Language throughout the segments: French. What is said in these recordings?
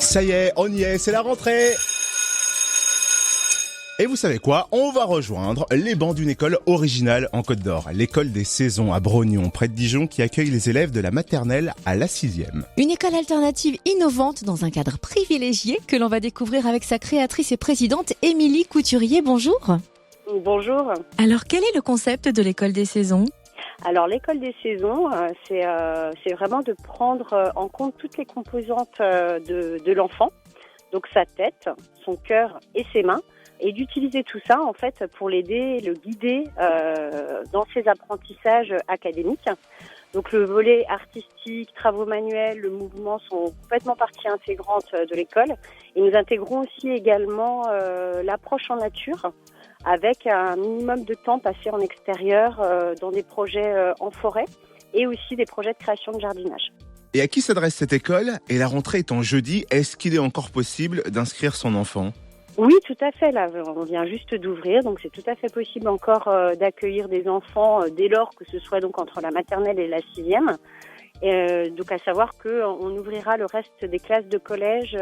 Ça y est, on y est, c'est la rentrée. Et vous savez quoi? On va rejoindre les bancs d'une école originale en Côte d'Or, l'école des saisons à Brognon, près de Dijon, qui accueille les élèves de la maternelle à la 6e. Une école alternative innovante dans un cadre privilégié que l'on va découvrir avec sa créatrice et présidente Émilie Couturier. Bonjour. Bonjour. Alors, quel est le concept de l'école des saisons ? Alors l'école des saisons, c'est vraiment de prendre en compte toutes les composantes de l'enfant, donc sa tête, son cœur et ses mains, et d'utiliser tout ça en fait pour l'aider, le guider dans ses apprentissages académiques. Donc le volet artistique, travaux manuels, le mouvement sont complètement partie intégrante de l'école. Et nous intégrons aussi également l'approche en nature, avec un minimum de temps passé en extérieur dans des projets en forêt et aussi des projets de création de jardinage. Et à qui s'adresse cette école? Et la rentrée étant jeudi, est-ce qu'il est encore possible d'inscrire son enfant? Oui, tout à fait. Là, on vient juste d'ouvrir, donc c'est tout à fait possible encore d'accueillir des enfants dès lors que ce soit donc entre la maternelle et la 6e. Donc à savoir qu'on ouvrira le reste des classes de collège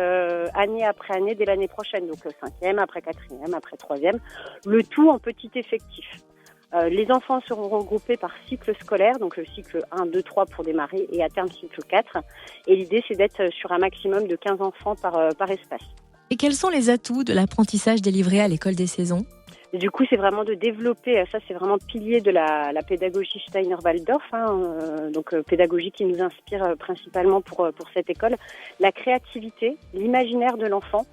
année après année dès l'année prochaine, donc 5e, après 4e, après 3e, le tout en petit effectif. Les enfants seront regroupés par cycle scolaire, donc le cycle 1, 2, 3 pour démarrer et à terme cycle 4. Et l'idée c'est d'être sur un maximum de 15 enfants par espace. Et quels sont les atouts de l'apprentissage délivré à l'école des saisons ? Du coup, c'est vraiment de développer, ça c'est vraiment pilier de la pédagogie Steiner-Waldorf, donc pédagogie qui nous inspire principalement pour cette école, la créativité, l'imaginaire de l'enfant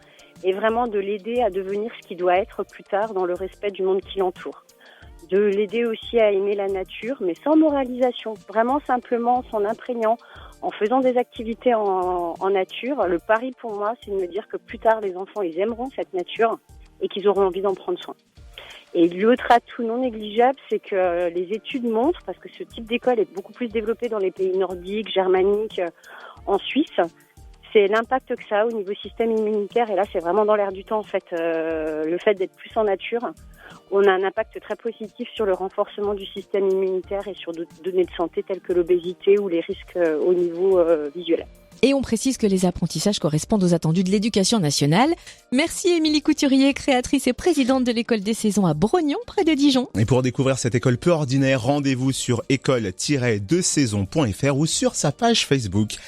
et vraiment de l'aider à devenir ce qu'il doit être plus tard dans le respect du monde qui l'entoure. De l'aider aussi à aimer la nature, mais sans moralisation, vraiment simplement en s'en imprégnant, en faisant des activités en nature. Le pari pour moi, c'est de me dire que plus tard, les enfants, ils aimeront cette nature et qu'ils auront envie d'en prendre soin. Et l'autre atout non négligeable, c'est que les études montrent, parce que ce type d'école est beaucoup plus développé dans les pays nordiques, germaniques, en Suisse, c'est l'impact que ça a au niveau système immunitaire. Et là, c'est vraiment dans l'air du temps, en fait, le fait d'être plus en nature. On a un impact très positif sur le renforcement du système immunitaire et sur d'autres données de santé telles que l'obésité ou les risques au niveau visuel. Et on précise que les apprentissages correspondent aux attendus de l'éducation nationale. Merci Émilie Couturier, créatrice et présidente de l'école des saisons à Brognon, près de Dijon. Et pour découvrir cette école peu ordinaire, rendez-vous sur école-2saisons.fr ou sur sa page Facebook.